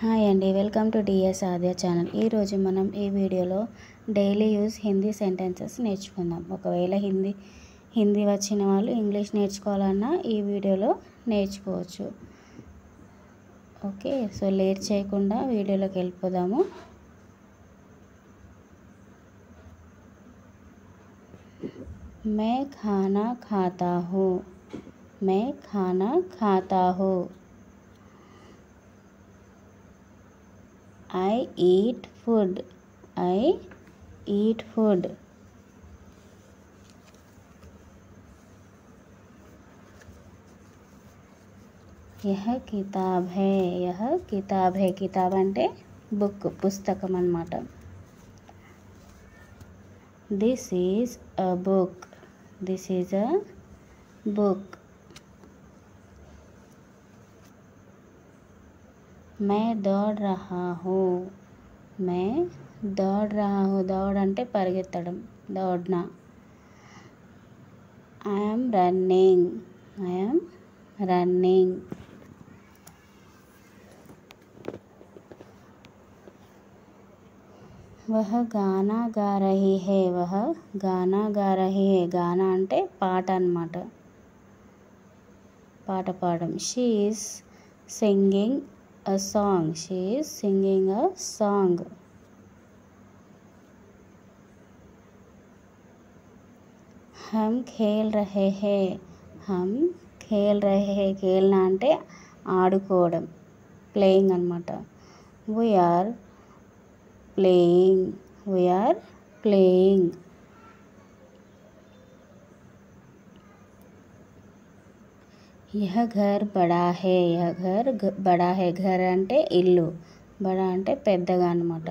Hi అండి, welcome to DS Aadya channel. ఈరోజు మనం ఈ వీడియోలో డైలీ యూజ్ హిందీ సెంటెన్సెస్ నేర్చుకుందాం. ఒకవేళ హిందీ వచ్చిన వాళ్ళు ఇంగ్లీష్ నేర్చుకోవాలన్నా ఈ వీడియోలో నేర్చుకోవచ్చు. ఓకే, సో లేట్ చేయకుండా వీడియోలోకి వెళ్ళిపోదాము. मैं खाना खाता हूँ. मैं खाना खाता हूँ. I eat food. I eat food. यह किताब है. यह किताब है. किताब అంటే బుక్, పుస్తకం అన్నమాట. This is a book. This is a book. मैं दौड़ रहा हूँ. मैं दौड़ रहा हूँ. दौड़ అంటే పరిగెత్తడం, దౌడ్నా. I am running. I am running. वह गाना गा रही है. वह गाना गा रही है. गाना అంటే పాట అన్నమాట, పాట పాడడం. She is singing a song. She is singing a song. हम खेल रहे हैं. हम खेल रहे हैं. खेलना అంటే ఆడుకోవడం, ప్లేయింగ్ అన్నమాట. We are playing. We are playing. यह घर बड़ा है. यह घर बड़ा है. घर అంటే ఇల్లు, బడా అంటే పెద్దగా అన్నమాట.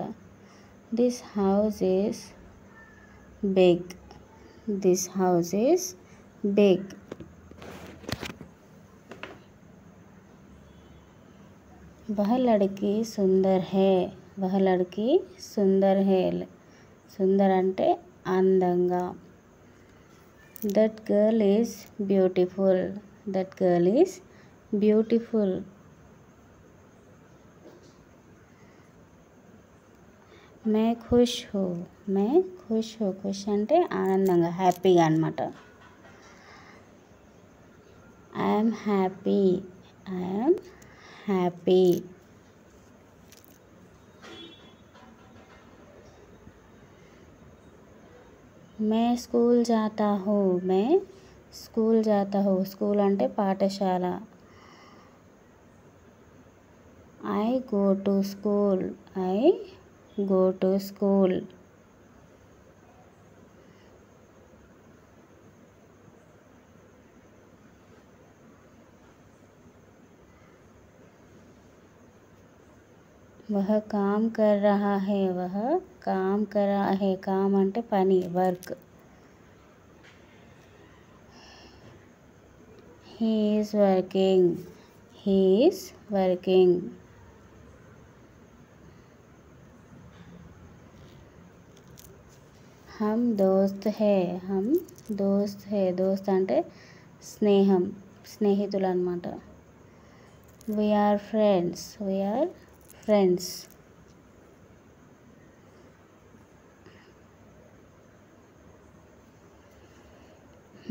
This house is big. This house is big. वह लड़की सुंदर है. वह लड़की सुंदर है. सुंदर అంటే అందంగా. That girl is beautiful. That girl is beautiful. मैं खुश हूँ. मैं खुश हूँ. खुश అంటే ఆనందంగా, హ్యాపీగా అన్నమాట. I am happy. I am happy. मैं स्कूल जाता हूँ. मैं स्कूल जाता हूँ. स्कूल అంటే పాఠశాల. I go to school. I go to school. वह काम कर रहा है. वह काम कर रहा है. काम అంటే పని, work. He is working. He is working. हम दोस्त है. हम दोस्त है. दोस्त అంటే స్నేహం, స్నేహితులు అన్నమాట. We are friends. We are friends.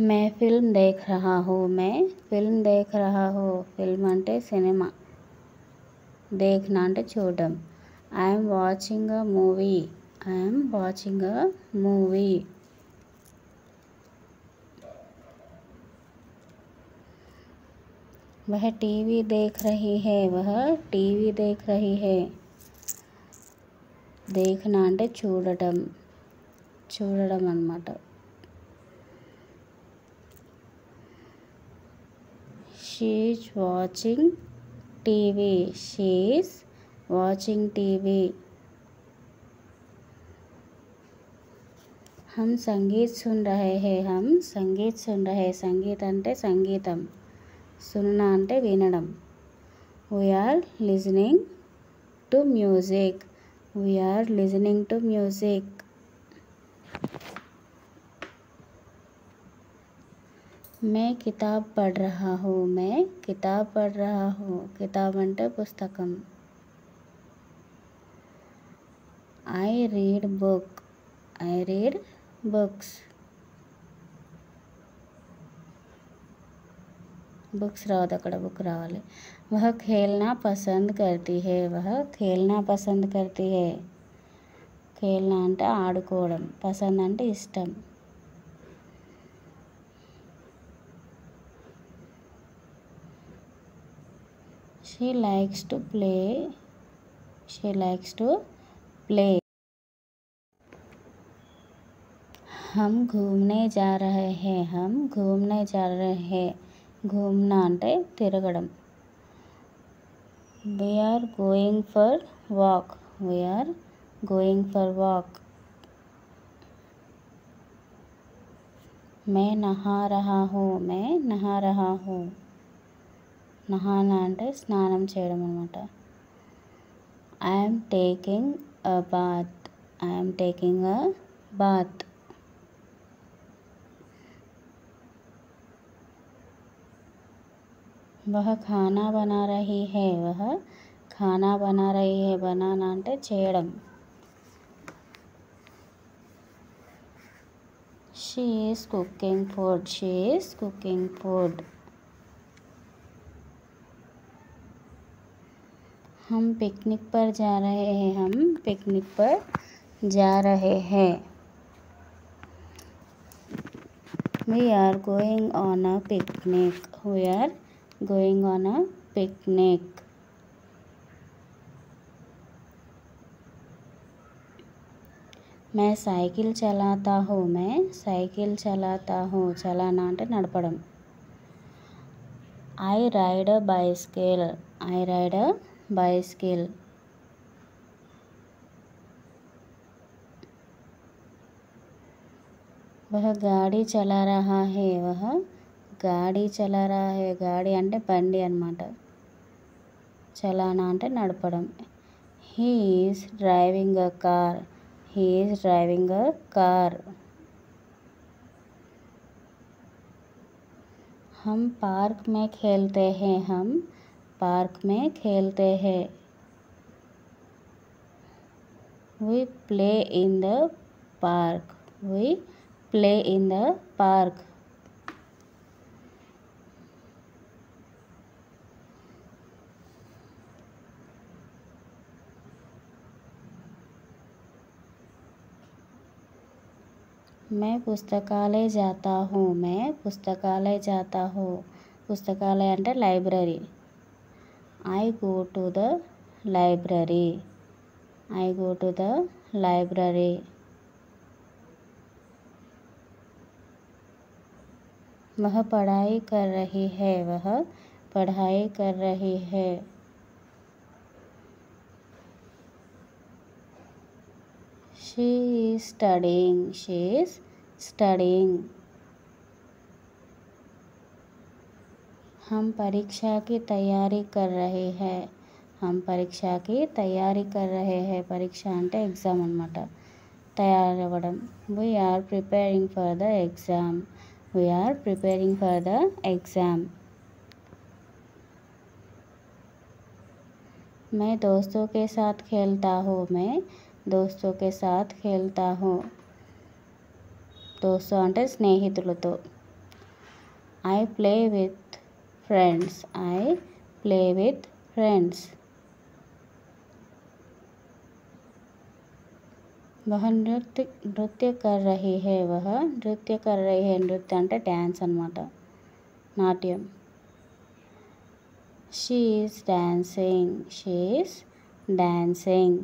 मैं फिल्म देख रहा हूँ. मैं फिल्म देख रहा हूँ. ఫిల్మ్ అంటే సినిమా, देखना అంటే చూడడం. I am watching a movie. I am watching a movie. वह टीवी देख रही है. वह टीवी देख रही है. देखना అంటే చూడడం, చూడడం అన్నమాట. She is watching TV. She is watching TV. हम संगीत सुन रहे हैं. हम संगीत सुन रहे हैं. संगीत అంటే సంగీతం, సుననా అంటే వినడం. We are listening to music. We are listening to music. मैं किताब पढ़ रहा हूँ. मैं किताब पढ़ रहा हूँ. किताब అంటే పుస్తకం. I read book. I read books. Books రావద్దు, అక్కడ బుక్ రావాలి. वह खेलना पसंद करती है. वह खेलना पसंद करती है. खेलना అంటే ఆడుకోవడం, పసంద్ అంటే ఇష్టం. She likes to play. She likes to play. हम घूमने जा रहे हैं. हम घूमने जा रहे हैं. घूमना అంటే తిరగడం. We are going for walk. We are going for walk. मैं नहा रहा हूँ. मैं नहा रहा हूँ. నహానా అంటే స్నానం చేయడం అన్నమాట. I am taking a bath. I am taking a bath. वह खाना बना रही है. वह खाना बना रही है. बनाना అంటే చేయడం. She is cooking food. She is cooking food. हम पिकनिक पर जा रहे हैं. हम पिकनिक पर जा रहे हैं. We are going on a picnic. We are going on a picnic. मैं साइकिल चलाता हूँ. मैं साइकिल चलाता हूँ. चलाना అంటే నడపడం. I ride a bicycle. I ride a bicycle. वह गाड़ी चला रहा है. वह गाड़ी चला रहा है. गाड़ी అంటే బండి అన్నమాట. చలానా అంటే నడపడం. He is driving a car. He is driving a car. हम पार्क में खेलते हैं. हम पार्क में खेलते हैं. We play in the park. We play in the park. मैं पुस्तकालय जाता हूँ. मैं पुस्तकालय जाता हूँ. పుస్తకాలయ అంటే library. I go to the library. I go to the library. वह पढ़ाई कर रही है. वह पढ़ाई कर रही है. She is studying. She is studying. हम परीक्षा की तैयारी कर रहे हैं. हम పరీక్ష की తయారీ कर रहे हैं. పరీక్ష అంటే ఎగ్జామ్ అన్నమాట. తయారవ్వడం. We are preparing for the exam. We are preparing for the exam. मैं दोस्तों के साथ खेलता हूँ. मैं दोस्तों के साथ खेलता हूँ. दोस्तों అంటే స్నేహితులతో. I play with friends. I play with friends. वह नृत्य कर रही है. वह नृत्य कर रही है. నృత్య అంటే డ్యాన్స్ అన్నమాట, నాట్యం. She is dancing. She is dancing.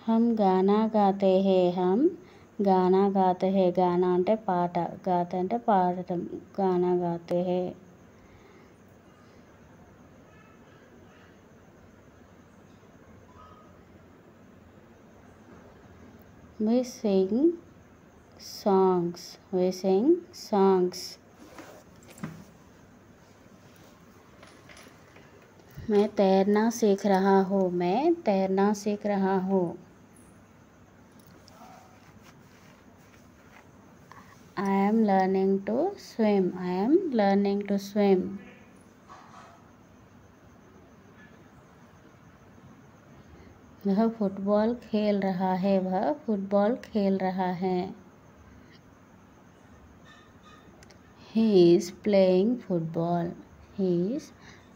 हम गाना गाते हैं. हम गाना गाते हैं. గానా అంటే పాట, గాతే అంటే పాడటం. గానా గాతే हैं. We sing songs. We sing songs. मैं तैरना सीख रहा हूँ. मैं तैरना सीख रहा हूँ. I am learning to swim. I am learning to swim. वह फुटबॉल खेल रहा है, वह फुटबॉल खेल रहा है। He is playing football, he is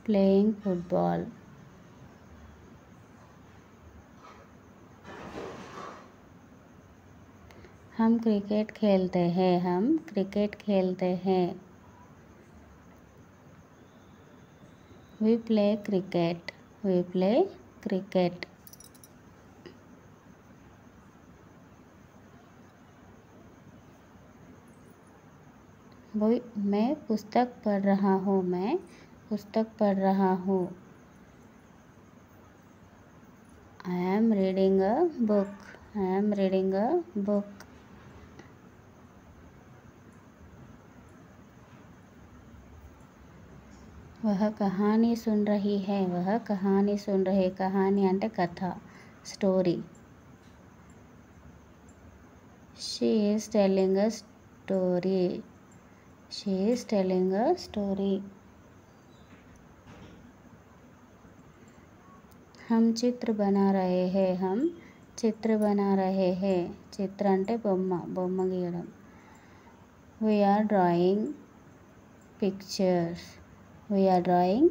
playing football। हम क्रिकेट खेलते हैं, हम क्रिकेट खेलते हैं। We play cricket, we play cricket। मैं पुस्तक पढ़ रहा हूँ, मैं पुस्तक पढ़ रहा हूँ। I am reading a book, I am reading a book। वह कहानी सुन रही है, वह कहानी सुन रही। कहानी అంటే కథ, story. She is telling a story, she is telling a story। हम चित्र बना रहे हैं, हम चित्र बना रहे हैं। చిత్ర అంటే బొమ్మ గీయడం। We are drawing pictures, we are drawing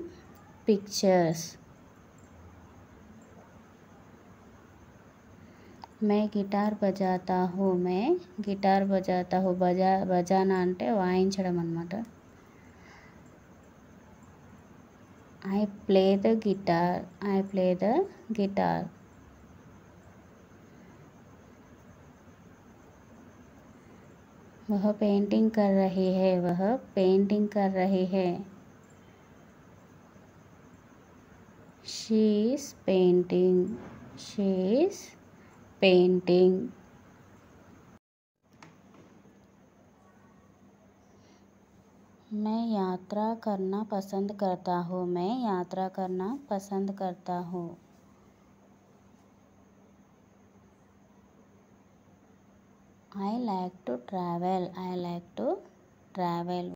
pictures। मैं గిటార్ బజాతా హూ, मैं గిటార్ బజాతా హూ। బజానా అంటే వాయించడం అన్నమాట। I play the guitar, I play the guitar। वह पेंटिंग कर रही है, वह पेंटिंग कर रही है। She is painting, she is painting। मैं यात्रा करना पसंद करता हूँ, मैं यात्रा करना पसंद करता हूँ। I like to travel, I like to travel।